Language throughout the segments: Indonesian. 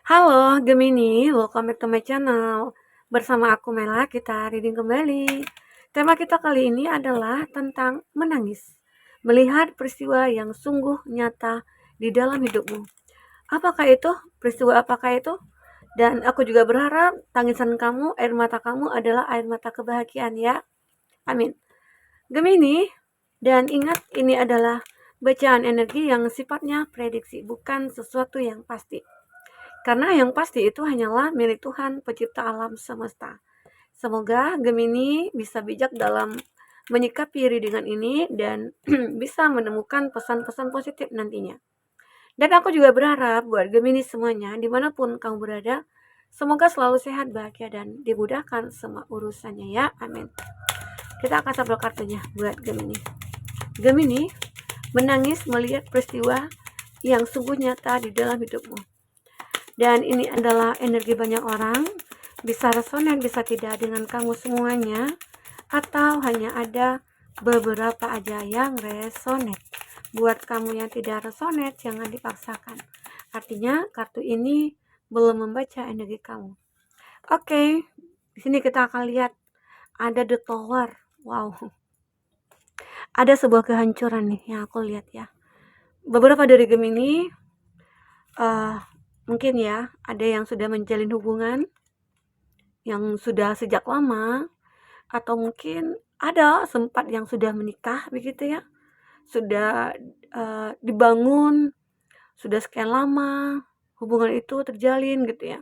Halo Gemini, welcome back to my channel. Bersama aku Mela, kita reading kembali. Tema kita kali ini adalah tentang menangis. Melihat peristiwa yang sungguh nyata di dalam hidupmu. Apakah itu? Peristiwa apakah itu? Dan aku juga berharap tangisan kamu, air mata kamu adalah air mata kebahagiaan ya. Amin. Gemini, dan ingat ini adalah bacaan energi yang sifatnya prediksi, bukan sesuatu yang pasti. Karena yang pasti itu hanyalah milik Tuhan, pencipta alam semesta. Semoga Gemini bisa bijak dalam menyikapi readingan ini dan bisa menemukan pesan-pesan positif nantinya. Dan aku juga berharap buat Gemini semuanya, dimanapun kamu berada, semoga selalu sehat, bahagia, dan dimudahkan semua urusannya ya. Amin. Kita akan sabar kartunya buat Gemini. Gemini, menangis melihat peristiwa yang sungguh nyata di dalam hidupmu. Dan ini adalah energi banyak orang, bisa resonan bisa tidak dengan kamu semuanya, atau hanya ada beberapa aja yang resonet. Buat kamu yang tidak resonet, jangan dipaksakan. Artinya kartu ini belum membaca energi kamu. Oke, di sini kita akan lihat ada the tower. Wow, ada sebuah kehancuran nih yang aku lihat ya. Beberapa dari Gemini uh, mungkin ya ada yang sudah menjalin hubungan yang sudah sejak lama, atau mungkin ada sempat yang sudah menikah begitu ya, sudah dibangun, sudah sekian lama hubungan itu terjalin gitu ya.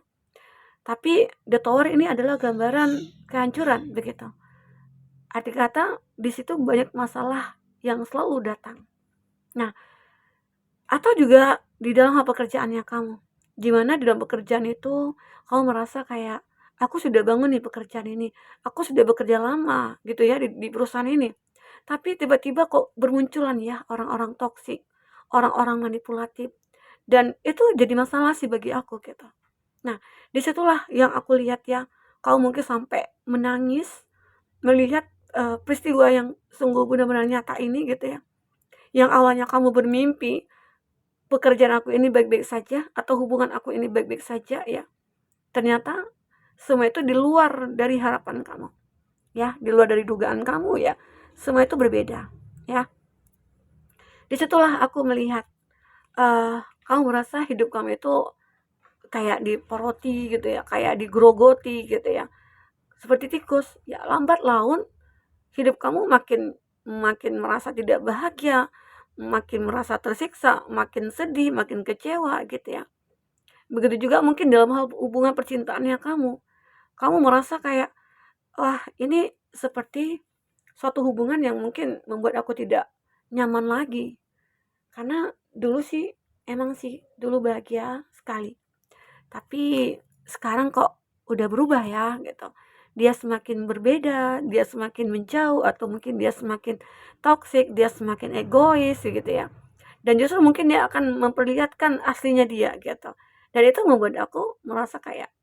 Tapi the tower ini adalah gambaran kehancuran begitu. Arti kata di situ banyak masalah yang selalu datang. Nah, atau juga di dalam hal pekerjaannya kamu. Gimana di dalam pekerjaan itu kamu merasa kayak aku sudah bangun nih pekerjaan ini. Aku sudah bekerja lama gitu ya di perusahaan ini. Tapi tiba-tiba kok bermunculan ya orang-orang toksik, orang-orang manipulatif. Dan itu jadi masalah sih bagi aku gitu. Nah, disitulah yang aku lihat ya, kamu mungkin sampai menangis melihat peristiwa yang sungguh benar-benar nyata ini gitu ya. Yang awalnya kamu bermimpi pekerjaan aku ini baik-baik saja atau hubungan aku ini baik-baik saja ya. Ternyata semua itu di luar dari harapan kamu. Ya, di luar dari dugaan kamu ya. Semua itu berbeda, ya. Disitulah aku melihat kamu merasa hidup kamu itu kayak diporoti gitu ya, kayak digrogoti gitu ya. Seperti tikus, ya lambat laun hidup kamu makin makin merasa tidak bahagia, makin merasa tersiksa, makin sedih, makin kecewa gitu ya. Begitu juga mungkin dalam hal hubungan percintaannya kamu. Kamu merasa kayak, wah ini seperti suatu hubungan yang mungkin membuat aku tidak nyaman lagi. Karena dulu sih, emang sih dulu bahagia sekali. Tapi sekarang kok udah berubah ya gitu. Dia semakin berbeda, dia semakin menjauh, atau mungkin dia semakin toksik, dia semakin egois gitu ya. Dan justru mungkin dia akan memperlihatkan aslinya dia gitu. Dan itu membuat aku merasa kayak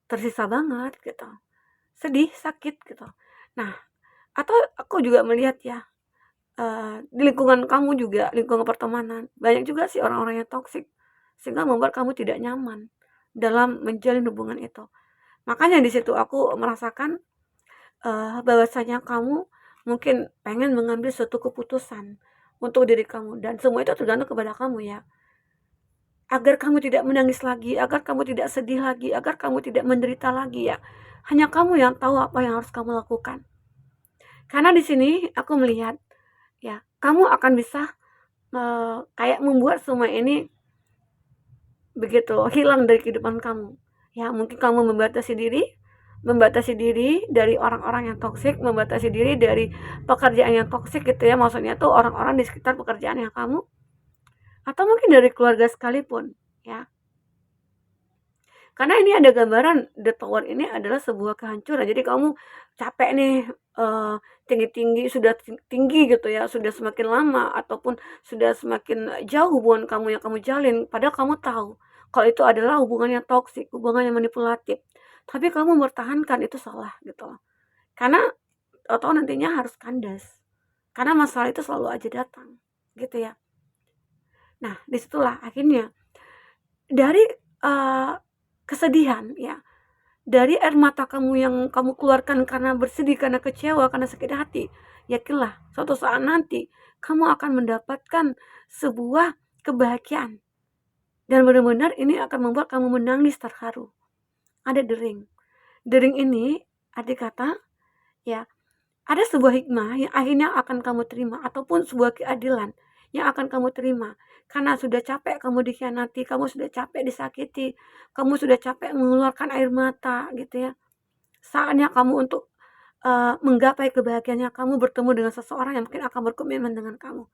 tersisa banget gitu. Sedih, sakit gitu. Nah, atau aku juga melihat ya, di lingkungan kamu juga, lingkungan pertemanan, banyak juga sih orang-orang yang toksik, sehingga membuat kamu tidak nyaman dalam menjalin hubungan itu. Makanya di situ aku merasakan bahwasanya kamu mungkin pengen mengambil suatu keputusan untuk diri kamu, dan semua itu tergantung kepada kamu ya. Agar kamu tidak menangis lagi, agar kamu tidak sedih lagi, agar kamu tidak menderita lagi ya. Hanya kamu yang tahu apa yang harus kamu lakukan. Karena di sini aku melihat ya, kamu akan bisa kayak membuat semua ini begitu hilang dari kehidupan kamu. Ya, mungkin kamu membatasi diri dari orang-orang yang toksik, membatasi diri dari pekerjaan yang toksik gitu ya. Maksudnya tuh orang-orang di sekitar pekerjaan yang kamu, atau mungkin dari keluarga sekalipun ya. Karena ini ada gambaran the tower ini adalah sebuah kehancuran. Jadi kamu capek nih, tinggi-tinggi, sudah tinggi gitu ya, sudah semakin lama ataupun sudah semakin jauh hubungan kamu yang kamu jalin, padahal kamu tahu kalau itu adalah hubungan yang toksik, hubungan yang manipulatif. Tapi kamu mempertahankan, itu salah gitu loh. Karena tahu nantinya harus kandas. Karena masalah itu selalu aja datang, gitu ya. Nah, disitulah akhirnya dari eee, kesedihan ya, dari air mata kamu yang kamu keluarkan karena bersedih, karena kecewa, karena sakit hati, yakinlah suatu saat nanti kamu akan mendapatkan sebuah kebahagiaan dan benar-benar ini akan membuat kamu menangis terharu. Ada dering. Dering ini arti kata ya, ada sebuah hikmah yang akhirnya akan kamu terima ataupun sebuah keadilan yang akan kamu terima. Karena sudah capek kamu dikhianati, kamu sudah capek disakiti, kamu sudah capek mengeluarkan air mata gitu ya. Saatnya kamu untuk menggapai kebahagiaannya, kamu bertemu dengan seseorang yang mungkin akan berkomitmen dengan kamu.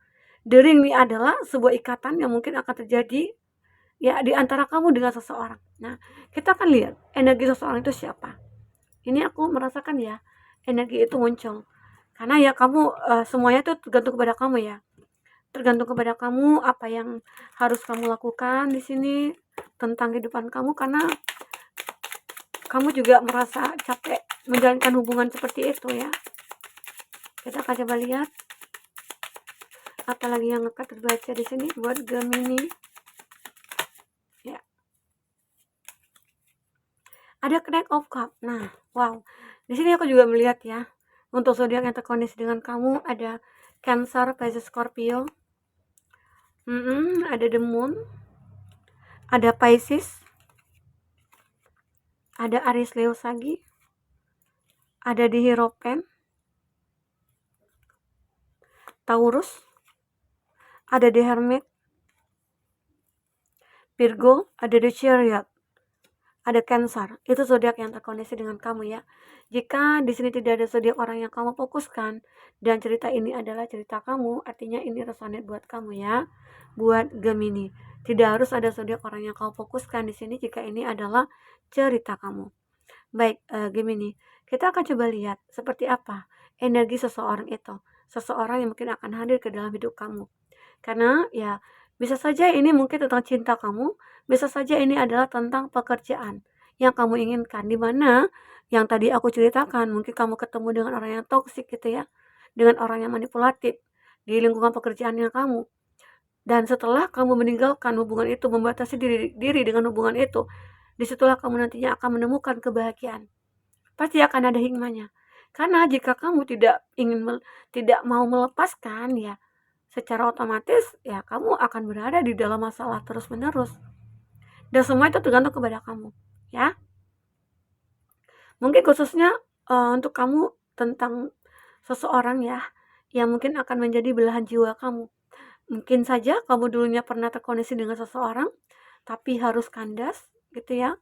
Dering ini adalah sebuah ikatan yang mungkin akan terjadi ya di antara kamu dengan seseorang. Nah, kita akan lihat energi seseorang itu siapa. Ini aku merasakan ya, energi itu muncul. Karena ya kamu semuanya itu tergantung kepada kamu ya. Tergantung kepada kamu apa yang harus kamu lakukan di sini tentang kehidupan kamu karena kamu juga merasa capek menjalankan hubungan seperti itu ya. Kita akan coba lihat apalagi yang akan terbaca di sini buat Gemini. Ya. Ada Knight of Cup. Nah, wow. Di sini aku juga melihat ya. Untuk zodiak yang terkondisi dengan kamu ada Cancer, Pisces, Scorpio. Ada The Moon. Ada Pisces. Ada Aries, Leo, Sagi. Ada di Hierophant. Taurus. Ada di Hermit. Virgo, ada di Chariot. Ada Cancer. Itu zodiak yang terkondisi dengan kamu ya. Jika di sini tidak ada zodiak orang yang kamu fokuskan dan cerita ini adalah cerita kamu, artinya ini resonate buat kamu ya. Buat Gemini. Tidak harus ada zodiak orang yang kamu fokuskan di sini jika ini adalah cerita kamu. Baik, Gemini. Kita akan coba lihat seperti apa energi seseorang itu. Seseorang yang mungkin akan hadir ke dalam hidup kamu. Karena ya bisa saja ini mungkin tentang cinta kamu, bisa saja ini adalah tentang pekerjaan yang kamu inginkan, di mana yang tadi aku ceritakan, mungkin kamu ketemu dengan orang yang toksik gitu ya, dengan orang yang manipulatif di lingkungan pekerjaannya kamu. Dan setelah kamu meninggalkan hubungan itu, membatasi diri dengan hubungan itu, disitulah kamu nantinya akan menemukan kebahagiaan. Pasti akan ada hikmahnya. Karena jika kamu tidak mau melepaskan ya, secara otomatis ya kamu akan berada di dalam masalah terus-menerus. Dan semua itu tergantung kepada kamu, ya. Mungkin khususnya untuk kamu tentang seseorang ya yang mungkin akan menjadi belahan jiwa kamu. Mungkin saja kamu dulunya pernah terkoneksi dengan seseorang tapi harus kandas gitu ya.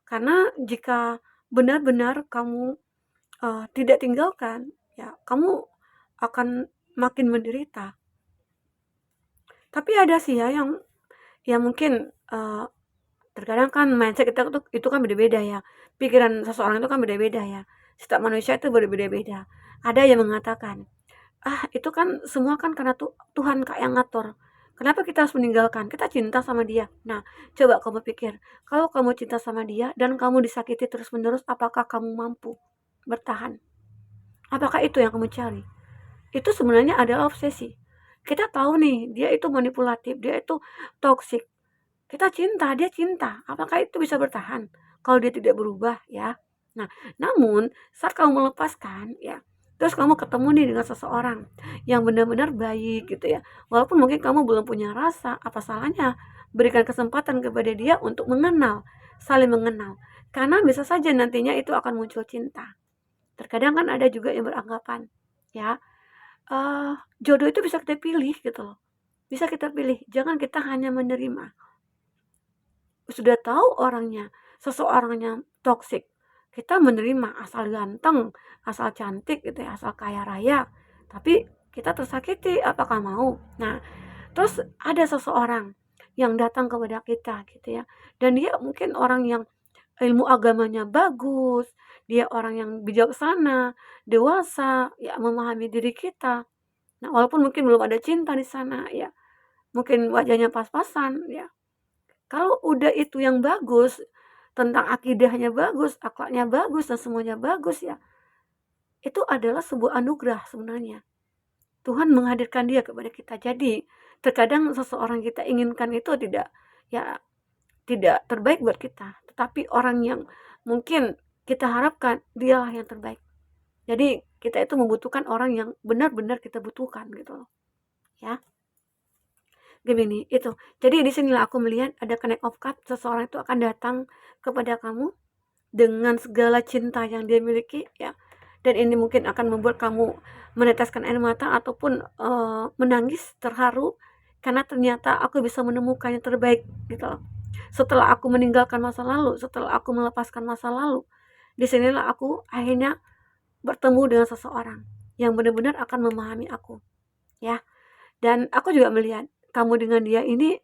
Karena jika benar-benar kamu tidak tinggalkan, ya kamu akan makin menderita. Tapi ada sih ya yang mungkin terkadang kan mindset kita itu kan beda-beda ya. Pikiran seseorang itu kan beda-beda ya. Setiap manusia itu berbeda-beda. Ada yang mengatakan, itu kan semua kan karena Tuhan Kak yang ngatur. Kenapa kita harus meninggalkan? Kita cinta sama dia. Nah, coba kamu pikir, kalau kamu cinta sama dia dan kamu disakiti terus-menerus, apakah kamu mampu bertahan? Apakah itu yang kamu cari? Itu sebenarnya adalah obsesi. Kita tahu nih, dia itu manipulatif, dia itu toksik. Kita cinta, dia cinta. Apakah itu bisa bertahan kalau dia tidak berubah ya? Nah, namun saat kamu melepaskan ya, terus kamu ketemu nih dengan seseorang yang benar-benar baik gitu ya. Walaupun mungkin kamu belum punya rasa, apa salahnya berikan kesempatan kepada dia untuk mengenal, saling mengenal. Karena bisa saja nantinya itu akan muncul cinta. Terkadang kan ada juga yang beranggapan ya, jodoh itu bisa kita pilih gitu loh. Bisa kita pilih, jangan kita hanya menerima. Sudah tahu orangnya, seseorangnya toksik, kita menerima asal ganteng, asal cantik gitu ya, asal kaya raya, tapi kita tersakiti, apakah mau? Nah, terus ada seseorang yang datang kepada kita gitu ya, dan dia mungkin orang yang ilmu agamanya bagus, dia orang yang bijaksana, dewasa, ya memahami diri kita. Nah, walaupun mungkin belum ada cinta di sana ya, mungkin wajahnya pas-pasan ya. Kalau udah itu yang bagus, tentang akidahnya bagus, akhlaknya bagus, dan semuanya bagus ya, itu adalah sebuah anugerah sebenarnya. Tuhan menghadirkan dia kepada kita. Jadi, terkadang seseorang kita inginkan itu tidak ya tidak terbaik buat kita, tetapi orang yang mungkin kita harapkan dialah yang terbaik. Jadi kita itu membutuhkan orang yang benar-benar kita butuhkan gitu loh, ya. Gemini, itu. Jadi di sinilah aku melihat ada connect of cup, seseorang itu akan datang kepada kamu dengan segala cinta yang dia miliki, ya. Dan ini mungkin akan membuat kamu meneteskan air mata ataupun menangis terharu karena ternyata aku bisa menemukan yang terbaik gitu loh. Setelah aku meninggalkan masa lalu, setelah aku melepaskan masa lalu, disinilah aku akhirnya bertemu dengan seseorang yang benar-benar akan memahami aku, ya. Dan aku juga melihat kamu dengan dia ini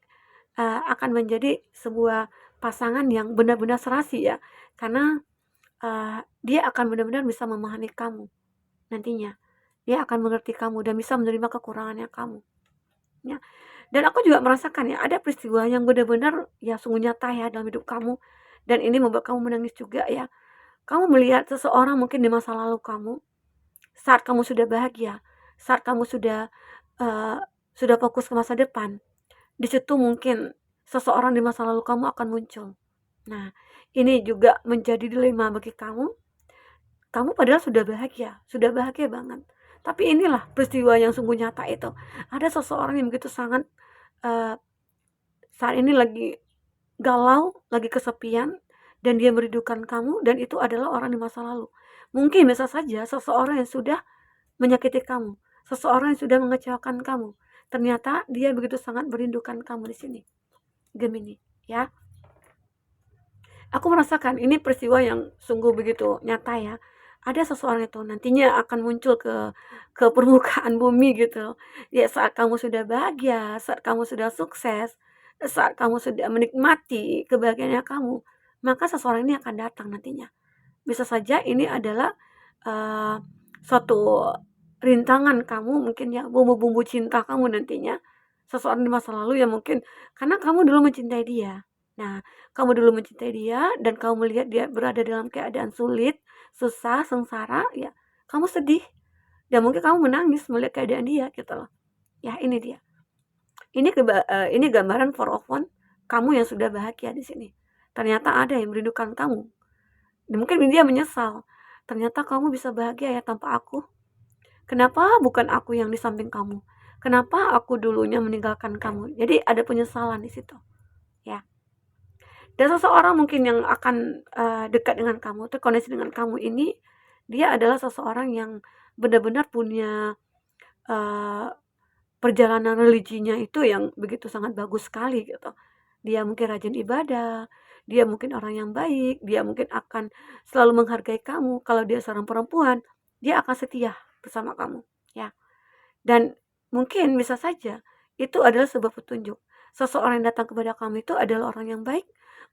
akan menjadi sebuah pasangan yang benar-benar serasi ya, karena dia akan benar-benar bisa memahami kamu nantinya. Dia akan mengerti kamu dan bisa menerima kekurangannya kamu, ya. Dan aku juga merasakan ya, ada peristiwa yang benar-benar ya sungguh nyata ya dalam hidup kamu, dan ini membuat kamu menangis juga ya. Kamu melihat seseorang mungkin di masa lalu kamu, saat kamu sudah bahagia, saat kamu uh, sudah fokus ke masa depan, di situ mungkin seseorang di masa lalu kamu akan muncul. Nah, ini juga menjadi dilema bagi kamu. Kamu padahal sudah bahagia banget. Tapi inilah peristiwa yang sungguh nyata itu. Ada seseorang yang begitu sangat uh, saat ini lagi galau, lagi kesepian, dan dia merindukan kamu, dan itu adalah orang di masa lalu. Mungkin bisa saja seseorang yang sudah menyakiti kamu, seseorang yang sudah mengecewakan kamu. Ternyata dia begitu sangat merindukan kamu di sini, Gemini, ya. Aku merasakan ini peristiwa yang sungguh begitu nyata ya. Ada seseorang itu nantinya akan muncul ke permukaan bumi gitu. Ya saat kamu sudah bahagia, saat kamu sudah sukses, saat kamu sudah menikmati kebahagiaannya kamu, maka seseorang ini akan datang nantinya. Bisa saja ini adalah uh, suatu rintangan kamu mungkin ya, bumbu-bumbu cinta kamu nantinya. Seseorang di masa lalu yang mungkin karena kamu dulu mencintai dia. Nah, kamu dulu mencintai dia dan kamu melihat dia berada dalam keadaan sulit, susah, sengsara, ya kamu sedih. Dan mungkin kamu menangis melihat keadaan dia gitu loh. Ya, ini dia. Ini gambaran four of one, kamu yang sudah bahagia di sini. Ternyata ada yang merindukan kamu. Dan mungkin dia menyesal. Ternyata kamu bisa bahagia ya tanpa aku. Kenapa bukan aku yang di samping kamu? Kenapa aku dulunya meninggalkan kamu? Jadi ada penyesalan di situ, ya. Dan seseorang mungkin yang akan dekat dengan kamu, terkoneksi dengan kamu ini, dia adalah seseorang yang benar-benar punya uh, perjalanan religinya itu yang begitu sangat bagus sekali gitu. Dia mungkin rajin ibadah, dia mungkin orang yang baik, dia mungkin akan selalu menghargai kamu. Kalau dia seorang perempuan, dia akan setia bersama kamu, ya. Dan mungkin bisa saja itu adalah sebuah petunjuk. Seseorang yang datang kepada kamu itu adalah orang yang baik,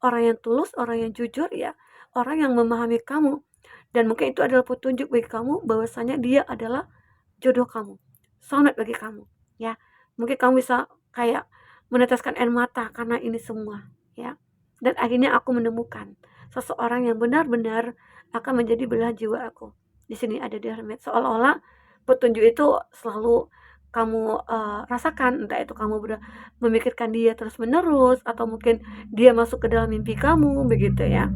orang yang tulus, orang yang jujur ya, orang yang memahami kamu. Dan mungkin itu adalah petunjuk bagi kamu bahwasanya dia adalah jodoh kamu, soulmate bagi kamu, ya. Mungkin kamu bisa kayak meneteskan air mata karena ini semua, ya. Dan akhirnya aku menemukan seseorang yang benar-benar akan menjadi belahan jiwa aku. Di sini ada di Hermit, seolah-olah petunjuk itu selalu kamu rasakan, entah itu kamu udah memikirkan dia terus-menerus atau mungkin dia masuk ke dalam mimpi kamu begitu ya.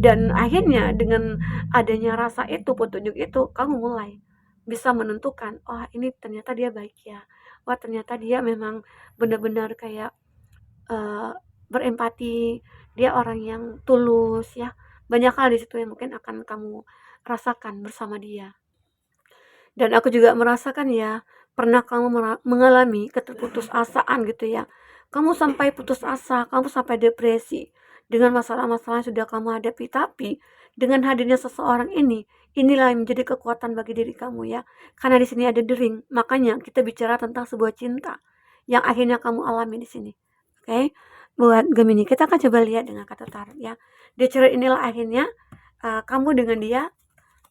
Dan akhirnya dengan adanya rasa itu, petunjuk itu, kamu mulai bisa menentukan, oh ini ternyata dia baik ya. Wah ternyata dia memang benar-benar kayak uh, berempati, dia orang yang tulus ya. Banyak hal di situ yang mungkin akan kamu rasakan bersama dia. Dan aku juga merasakan ya, pernah kamu mengalami keterputusasaan gitu ya. Kamu sampai putus asa, kamu sampai depresi dengan masalah-masalah yang sudah kamu hadapi. Tapi dengan hadirnya seseorang ini, inilah yang menjadi kekuatan bagi diri kamu ya. Karena di sini ada dering, makanya kita bicara tentang sebuah cinta yang akhirnya kamu alami di sini. Oke, buat Gemini kita akan coba lihat dengan kata tarot ya. Di cerita inilah akhirnya kamu dengan dia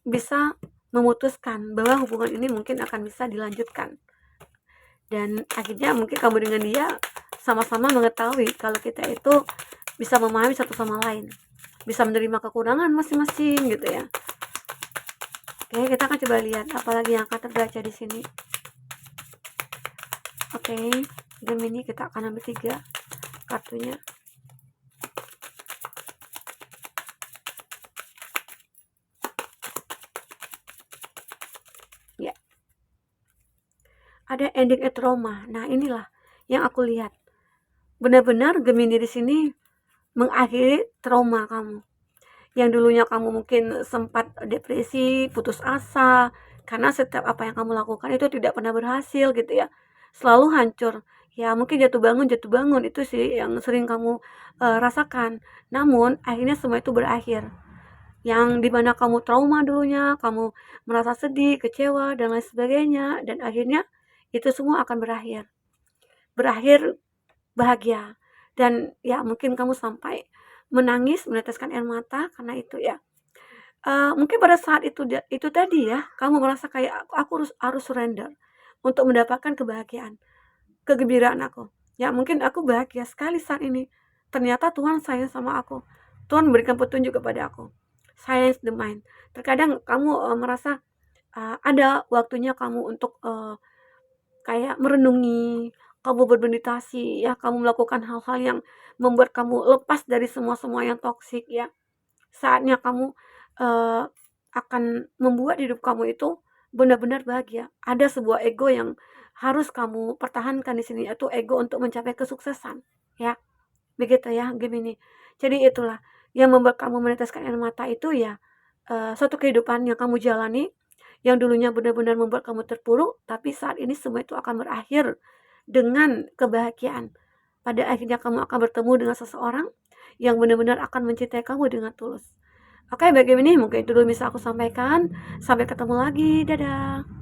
bisa memutuskan bahwa hubungan ini mungkin akan bisa dilanjutkan. Dan akhirnya mungkin kamu dengan dia sama-sama mengetahui kalau kita itu bisa memahami satu sama lain, bisa menerima kekurangan masing-masing gitu ya. Oke, kita akan coba lihat apalagi yang akan terbaca di sini. Oke, Gemini kita akan ambil 3 kartunya. ada endingnya trauma. Nah, inilah yang aku lihat. Benar-benar Gemini di sini mengakhiri trauma kamu. Yang dulunya kamu mungkin sempat depresi, putus asa, karena setiap apa yang kamu lakukan itu tidak pernah berhasil gitu ya. Selalu hancur. Ya mungkin jatuh bangun itu sih yang sering kamu rasakan. Namun akhirnya semua itu berakhir. Yang dimana kamu trauma dulunya, kamu merasa sedih, kecewa, dan lain sebagainya. Dan akhirnya itu semua akan berakhir. Berakhir bahagia. Dan ya mungkin kamu sampai menangis, meneteskan air mata karena itu ya. Mungkin pada saat itu tadi ya, kamu merasa kayak aku harus surrender untuk mendapatkan kebahagiaan, kegembiraan aku. Ya mungkin aku bahagia sekali saat ini. Ternyata Tuhan sayang sama aku. Tuhan memberikan petunjuk kepada aku. Science the mind. Terkadang kamu merasa ada waktunya kamu untuk kayak merenungi, kamu bermeditasi ya, kamu melakukan hal-hal yang membuat kamu lepas dari semua yang toksik ya. Saatnya kamu akan membuat hidup kamu itu benar-benar bahagia. Ada sebuah ego yang harus kamu pertahankan di sini, yaitu ego untuk mencapai kesuksesan ya. Begitu ya Gemini. Jadi itulah yang membuat kamu meneteskan air mata itu ya, suatu kehidupan yang kamu jalani yang dulunya benar-benar membuat kamu terpuruk, tapi saat ini semua itu akan berakhir dengan kebahagiaan. Pada akhirnya kamu akan bertemu dengan seseorang yang benar-benar akan mencintai kamu dengan tulus. Oke, baik Gemini, mungkin itu dulu bisa aku sampaikan. Sampai ketemu lagi. Dadah.